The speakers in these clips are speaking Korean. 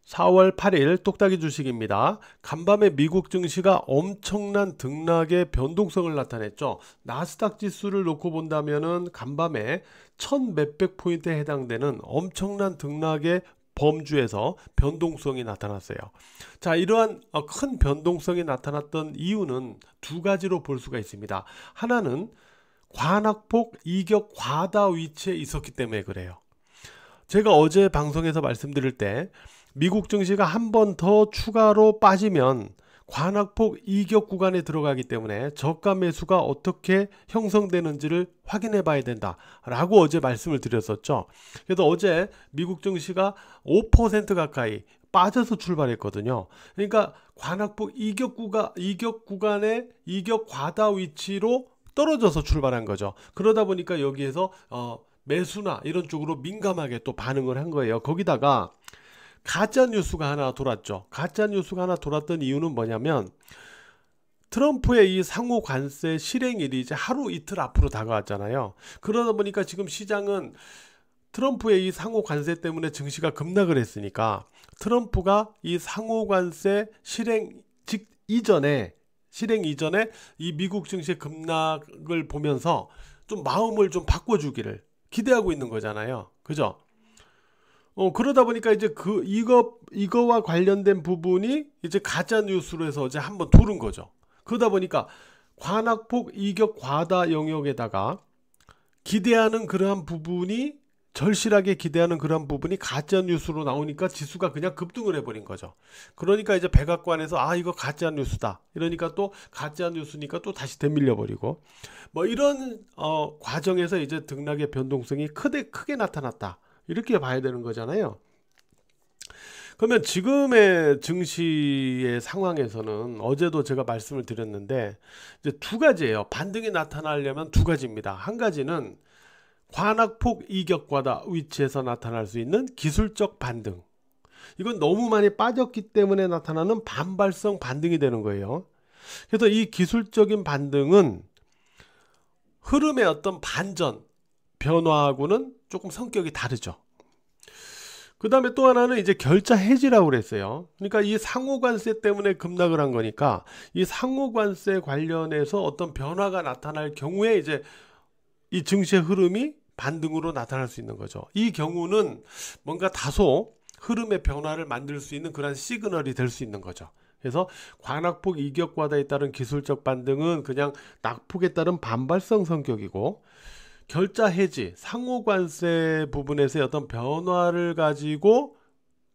4월 8일 똑딱이 주식입니다. 간밤에 미국 증시가 엄청난 등락의 변동성을 나타냈죠. 나스닥 지수를 놓고 본다면은 간밤에 1000몇백 포인트에 해당되는 엄청난 등락의 범주에서 변동성이 나타났어요. 자, 이러한 큰 변동성이 나타났던 이유는 두 가지로 볼 수가 있습니다. 하나는 관악폭 이격 과다 위치에 있었기 때문에 그래요. 제가 어제 방송에서 말씀드릴 때 미국 증시가 한 번 더 추가로 빠지면 관악폭 이격 구간에 들어가기 때문에 저가 매수가 어떻게 형성되는지를 확인해 봐야 된다 라고 어제 말씀을 드렸었죠. 그래서 어제 미국 증시가 5% 가까이 빠져서 출발했거든요. 그러니까 관악폭 이격 구간의 이격 과다 위치로 떨어져서 출발한 거죠. 그러다 보니까 여기에서 매수나 이런 쪽으로 민감하게 또 반응을 한 거예요. 거기다가 가짜 뉴스가 하나 돌았죠. 가짜 뉴스가 하나 돌았던 이유는 뭐냐면 트럼프의 이 상호 관세 실행일이 이제 하루 이틀 앞으로 다가왔잖아요. 그러다 보니까 지금 시장은 트럼프의 이 상호 관세 때문에 증시가 급락을 했으니까 트럼프가 이 상호 관세 실행 이전에 이 미국 증시의 급락을 보면서 좀 마음을 좀 바꿔주기를 기대하고 있는 거잖아요. 그죠? 그러다 보니까 이제 이거와 관련된 부분이 이제 가짜 뉴스로 해서 어제 한번 돌은 거죠. 그러다 보니까 관악폭 이격 과다 영역에다가 절실하게 기대하는 그러한 부분이 가짜 뉴스로 나오니까 지수가 그냥 급등을 해버린 거죠. 그러니까 이제 백악관에서 이거 가짜 뉴스다 이러니까 또 가짜 뉴스니까 또 다시 되밀려 버리고 뭐 이런 과정에서 이제 등락의 변동성이 크게 나타났다 이렇게 봐야 되는 거잖아요. 그러면 지금의 증시의 상황에서는 어제도 제가 말씀을 드렸는데 이제 두 가지예요. 반등이 나타나려면 두 가지입니다. 한 가지는 관악폭 이격과다 위치에서 나타날 수 있는 기술적 반등. 이건 너무 많이 빠졌기 때문에 나타나는 반발성 반등이 되는 거예요. 그래서 이 기술적인 반등은 흐름의 어떤 반전, 변화하고는 조금 성격이 다르죠. 그 다음에 또 하나는 이제 결자 해지라고 그랬어요. 그러니까 이 상호관세 때문에 급락을 한 거니까 이 상호관세 관련해서 어떤 변화가 나타날 경우에 이제 이 증시의 흐름이 반등으로 나타날 수 있는 거죠. 이 경우는 뭔가 다소 흐름의 변화를 만들 수 있는 그런 시그널이 될 수 있는 거죠. 그래서 관악폭 이격과다에 따른 기술적 반등은 그냥 낙폭에 따른 반발성 성격이고 결자 해지, 상호관세 부분에서의 어떤 변화를 가지고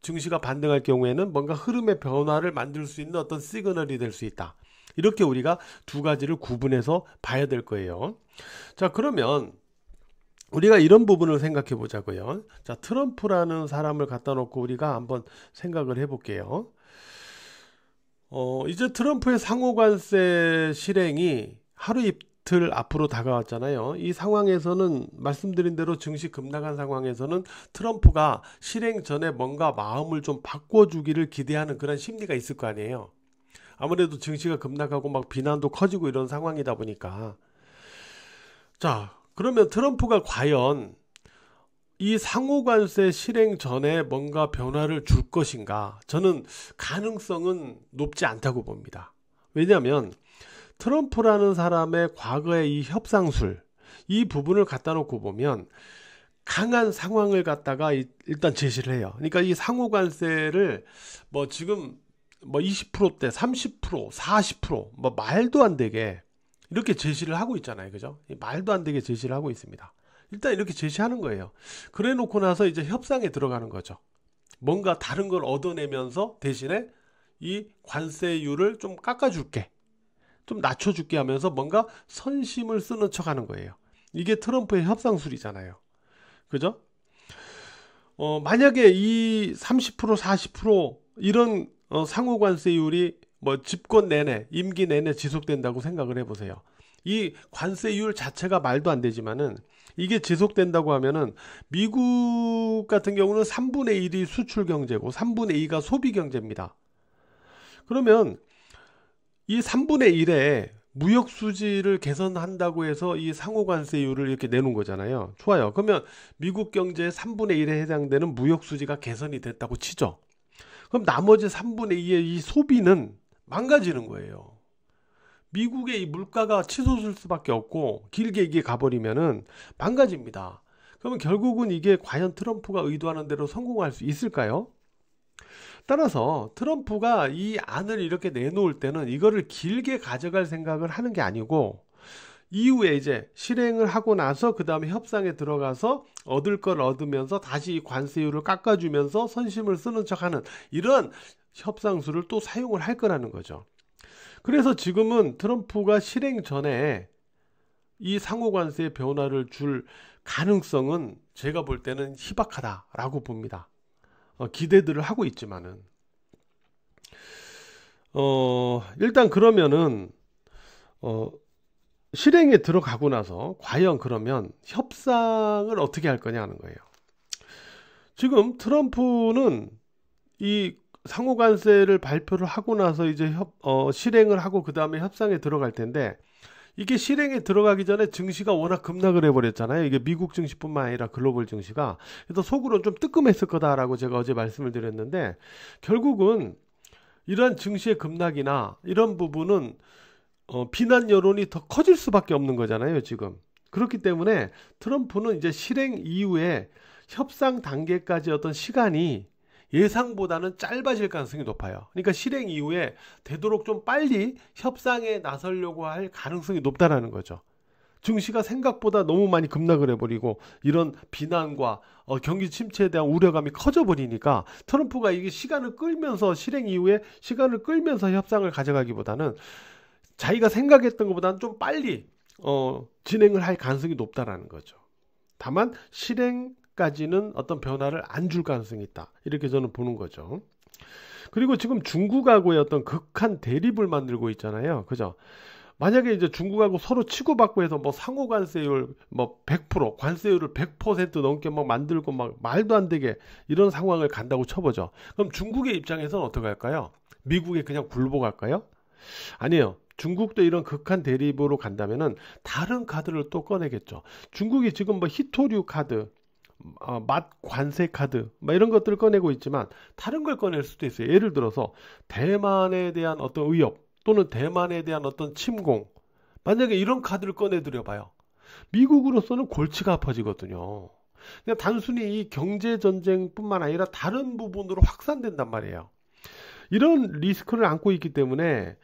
증시가 반등할 경우에는 뭔가 흐름의 변화를 만들 수 있는 어떤 시그널이 될 수 있다. 이렇게 우리가 두 가지를 구분해서 봐야 될 거예요. 자, 그러면 우리가 이런 부분을 생각해 보자고요. 자, 트럼프라는 사람을 갖다 놓고 우리가 한번 생각을 해 볼게요. 이제 트럼프의 상호관세 실행이 하루 이틀 앞으로 다가왔잖아요. 이 상황에서는 말씀드린 대로 증시 급락한 상황에서는 트럼프가 실행 전에 뭔가 마음을 좀 바꿔주기를 기대하는 그런 심리가 있을 거 아니에요. 아무래도 증시가 급락하고 막 비난도 커지고 이런 상황이다 보니까. 자, 그러면 트럼프가 과연 이 상호관세 실행 전에 뭔가 변화를 줄 것인가? 저는 가능성은 높지 않다고 봅니다. 왜냐하면 트럼프라는 사람의 과거의 이 협상술, 이 부분을 갖다 놓고 보면 강한 상황을 갖다가 일단 제시를 해요. 그러니까 이 상호관세를 뭐 지금 뭐 20%대, 30%, 40%, 뭐 말도 안 되게 이렇게 제시를 하고 있잖아요. 그죠? 말도 안 되게 제시를 하고 있습니다. 일단 이렇게 제시하는 거예요. 그래 놓고 나서 이제 협상에 들어가는 거죠. 뭔가 다른 걸 얻어내면서 대신에 이 관세율을 좀 깎아줄게. 좀 낮춰줄게 하면서 뭔가 선심을 쓰는 척 하는 거예요. 이게 트럼프의 협상술이잖아요. 그죠? 만약에 이 30%, 40% 이런 상호관세율이 뭐 집권 내내, 임기 내내 지속된다고 생각을 해보세요. 이 관세율 자체가 말도 안 되지만은 이게 지속된다고 하면은 미국 같은 경우는 3분의 1이 수출 경제고 3분의 2가 소비 경제입니다. 그러면 이 3분의 1에 무역 수지를 개선한다고 해서 이 상호관세율을 이렇게 내놓은 거잖아요. 좋아요. 그러면 미국 경제의 3분의 1에 해당되는 무역 수지가 개선이 됐다고 치죠. 그럼 나머지 3분의 2의 이 소비는 망가지는 거예요. 미국의 이 물가가 치솟을 수밖에 없고 길게 이게 가버리면은 망가집니다. 그러면 결국은 이게 과연 트럼프가 의도하는 대로 성공할 수 있을까요? 따라서 트럼프가 이 안을 이렇게 내놓을 때는 이거를 길게 가져갈 생각을 하는 게 아니고 이후에 이제 실행을 하고 나서 그 다음에 협상에 들어가서 얻을 걸 얻으면서 다시 이 관세율을 깎아주면서 선심을 쓰는 척하는 이런 협상수를 또 사용을 할 거라는 거죠. 그래서 지금은 트럼프가 실행 전에 이 상호관세의 변화를 줄 가능성은 제가 볼 때는 희박하다라고 봅니다. 기대들을 하고 있지만은 일단 그러면은 실행에 들어가고 나서 과연 그러면 협상을 어떻게 할 거냐 하는 거예요. 지금 트럼프는 이 상호관세를 발표를 하고 나서 이제 실행을 하고 그 다음에 협상에 들어갈 텐데 이게 실행에 들어가기 전에 증시가 워낙 급락을 해버렸잖아요. 이게 미국 증시뿐만 아니라 글로벌 증시가. 그래서 속으로는 좀 뜨끔했을 거다라고 제가 어제 말씀을 드렸는데 결국은 이러한 증시의 급락이나 이런 부분은 비난 여론이 더 커질 수밖에 없는 거잖아요, 지금. 그렇기 때문에 트럼프는 이제 실행 이후에 협상 단계까지 어떤 시간이 예상보다는 짧아질 가능성이 높아요. 그러니까 실행 이후에 되도록 좀 빨리 협상에 나서려고 할 가능성이 높다라는 거죠. 증시가 생각보다 너무 많이 급락을 해버리고 이런 비난과 경기 침체에 대한 우려감이 커져버리니까 트럼프가 이게 시간을 끌면서 실행 이후에 시간을 끌면서 협상을 가져가기보다는 자기가 생각했던 것보다는 좀 빨리 진행을 할 가능성이 높다라는 거죠. 다만 실행까지는 어떤 변화를 안 줄 가능성이 있다. 이렇게 저는 보는 거죠. 그리고 지금 중국하고의 어떤 극한 대립을 만들고 있잖아요. 그죠? 만약에 이제 중국하고 서로 치고받고 해서 뭐 상호 관세율 뭐 100% 관세율을 100% 넘게 막 만들고 막 말도 안 되게 이런 상황을 간다고 쳐보죠. 그럼 중국의 입장에서는 어떻게 할까요? 미국에 그냥 굴복할까요? 아니에요. 중국도 이런 극한 대립으로 간다면은 다른 카드를 또 꺼내겠죠. 중국이 지금 뭐 히토류 카드, 맛 관세 카드, 뭐 이런 것들을 꺼내고 있지만 다른 걸 꺼낼 수도 있어요. 예를 들어서 대만에 대한 어떤 위협 또는 대만에 대한 어떤 침공, 만약에 이런 카드를 꺼내드려 봐요. 미국으로서는 골치가 아파지거든요. 그냥 단순히 이 경제 전쟁뿐만 아니라 다른 부분으로 확산된단 말이에요. 이런 리스크를 안고 있기 때문에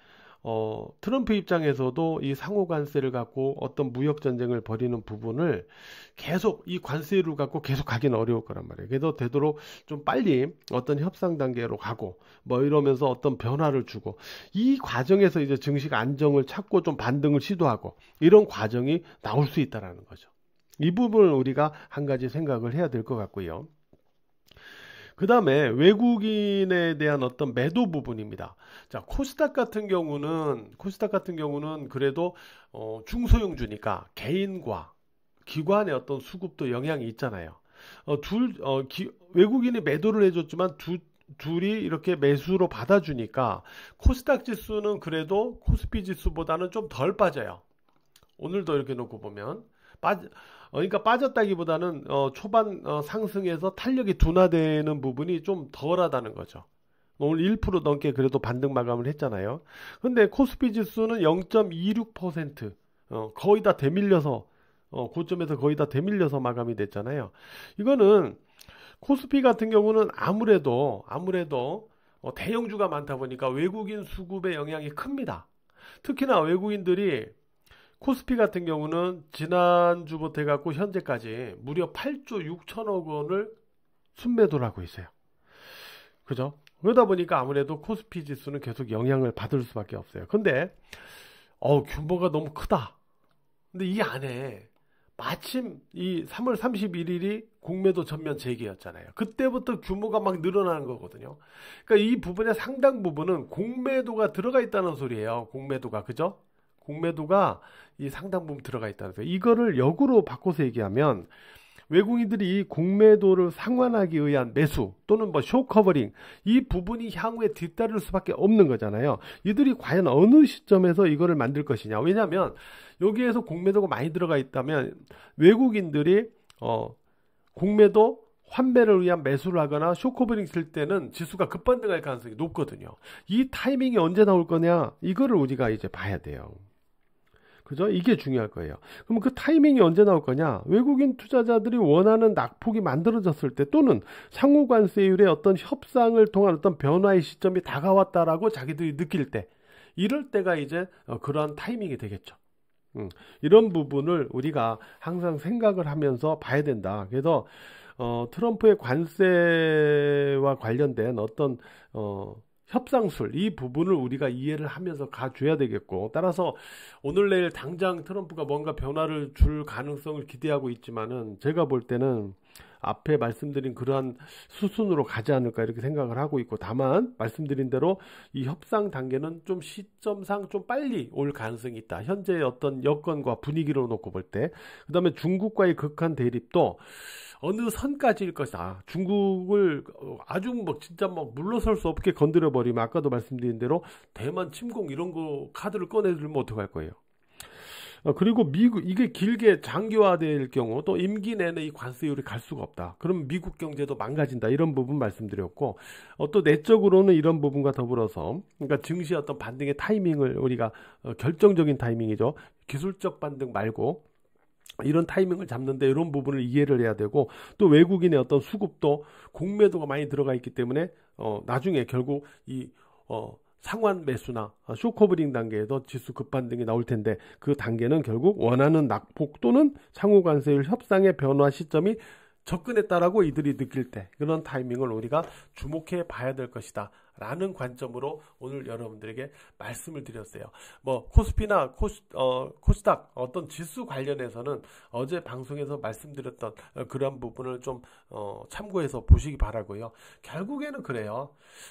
트럼프 입장에서도 이 상호 관세를 갖고 어떤 무역 전쟁을 벌이는 부분을 계속 이 관세를 갖고 계속 가기는 어려울 거란 말이에요. 그래서 되도록 좀 빨리 어떤 협상 단계로 가고 뭐 이러면서 어떤 변화를 주고 이 과정에서 이제 증시가 안정을 찾고 좀 반등을 시도하고 이런 과정이 나올 수 있다라는 거죠. 이 부분을 우리가 한 가지 생각을 해야 될 것 같고요. 그 다음에 외국인에 대한 어떤 매도 부분입니다. 자, 코스닥 같은 경우는 그래도 중소형주니까 개인과 기관의 어떤 수급도 영향이 있잖아요. 외국인이 매도를 해줬지만 둘이 이렇게 매수로 받아주니까 코스닥 지수는 그래도 코스피 지수보다는 좀 덜 빠져요. 오늘도 이렇게 놓고 보면 그러니까 빠졌다기보다는 초반 상승에서 탄력이 둔화되는 부분이 좀 덜하다는 거죠. 오늘 1% 넘게 그래도 반등 마감을 했잖아요. 근데 코스피 지수는 0.26% 거의 다 되밀려서 고점에서 거의 다 되밀려서 마감이 됐잖아요. 이거는 코스피 같은 경우는 아무래도 대형주가 많다 보니까 외국인 수급의 영향이 큽니다. 특히나 외국인들이 코스피 같은 경우는 지난주부터 해갖고 현재까지 무려 8조 6천억 원을 순매도를 하고 있어요. 그죠? 그러다 보니까 아무래도 코스피 지수는 계속 영향을 받을 수밖에 없어요. 근데 규모가 너무 크다. 근데 이 안에 마침 이 3월 31일이 공매도 전면 재개였잖아요. 그때부터 규모가 막 늘어나는 거거든요. 그러니까 이 부분의 상당 부분은 공매도가 들어가 있다는 소리예요. 공매도가. 그죠? 공매도가 이 상당 부분 들어가 있다는 거예요. 이거를 역으로 바꿔서 얘기하면 외국인들이 이 공매도를 상환하기 위한 매수 또는 뭐 쇼커버링 이 부분이 향후에 뒤따를 수밖에 없는 거잖아요. 이들이 과연 어느 시점에서 이거를 만들 것이냐. 왜냐하면 여기에서 공매도가 많이 들어가 있다면 외국인들이 공매도 환매를 위한 매수를 하거나 쇼커버링 쓸 때는 지수가 급반등할 가능성이 높거든요. 이 타이밍이 언제 나올 거냐, 이거를 우리가 이제 봐야 돼요. 그죠? 이게 중요할 거예요. 그럼 그 타이밍이 언제 나올 거냐? 외국인 투자자들이 원하는 낙폭이 만들어졌을 때, 또는 상호관세율의 어떤 협상을 통한 어떤 변화의 시점이 다가왔다라고 자기들이 느낄 때, 이럴 때가 이제 그러한 타이밍이 되겠죠. 이런 부분을 우리가 항상 생각을 하면서 봐야 된다. 그래서 트럼프의 관세와 관련된 어떤 협상술, 이 부분을 우리가 이해를 하면서 가줘야 되겠고, 따라서 오늘 내일 당장 트럼프가 뭔가 변화를 줄 가능성을 기대하고 있지만은, 제가 볼 때는 앞에 말씀드린 그러한 수순으로 가지 않을까 이렇게 생각을 하고 있고, 다만 말씀드린 대로 이 협상 단계는 좀 시점상 좀 빨리 올 가능성이 있다. 현재의 어떤 여건과 분위기로 놓고 볼 때. 그 다음에 중국과의 극한 대립도 어느 선까지일 것이다. 중국을 아주 진짜 물러설 수 없게 건드려 버리면, 아까도 말씀드린 대로 대만 침공 이런 거 카드를 꺼내들면 어떡할 거예요. 그리고 미국, 이게 길게 장기화될 경우 또 임기 내내 이 관세율이 갈 수가 없다. 그럼 미국 경제도 망가진다. 이런 부분 말씀드렸고, 또 내적으로는 이런 부분과 더불어서, 그러니까 증시 어떤 반등의 타이밍을 우리가 결정적인 타이밍이죠. 기술적 반등 말고 이런 타이밍을 잡는데 이런 부분을 이해를 해야 되고, 또 외국인의 어떤 수급도 공매도가 많이 들어가 있기 때문에 나중에 결국 이 상환 매수나 쇼커버링 단계에도 지수 급반등이 나올 텐데, 그 단계는 결국 원하는 낙폭 또는 상호관세율 협상의 변화 시점이 접근했다라고 이들이 느낄 때, 그런 타이밍을 우리가 주목해 봐야 될 것이다 라는 관점으로 오늘 여러분들에게 말씀을 드렸어요. 코스피나 코스닥 어떤 지수 관련해서는 어제 방송에서 말씀드렸던 그런 부분을 좀 참고해서 보시기 바라고요. 결국에는 그래요.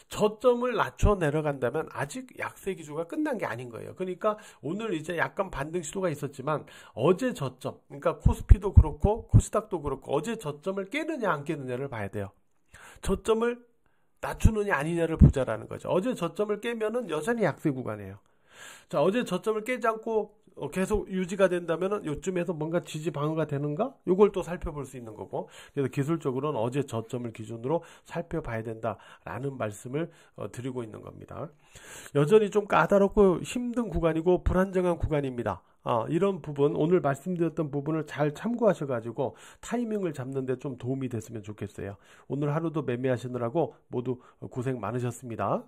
저점을 낮춰 내려간다면 아직 약세 기조가 끝난 게 아닌 거예요. 그러니까 오늘 이제 약간 반등 시도가 있었지만, 어제 저점, 그러니까 코스피도 그렇고 코스닥도 그렇고 어제 저점을 깨느냐 안 깨느냐를 봐야 돼요. 저점을 낮추느냐 아니냐를 보자라는 거죠. 어제 저점을 깨면은 여전히 약세 구간이에요. 자, 어제 저점을 깨지 않고 계속 유지가 된다면은 요쯤에서 뭔가 지지 방어가 되는가? 요걸 또 살펴볼 수 있는 거고, 그래서 기술적으로는 어제 저점을 기준으로 살펴봐야 된다라는 말씀을 드리고 있는 겁니다. 여전히 좀 까다롭고 힘든 구간이고 불안정한 구간입니다. 이런 부분, 오늘 말씀드렸던 부분을 잘 참고하셔가지고 타이밍을 잡는 데 좀 도움이 됐으면 좋겠어요. 오늘 하루도 매매하시느라고 모두 고생 많으셨습니다.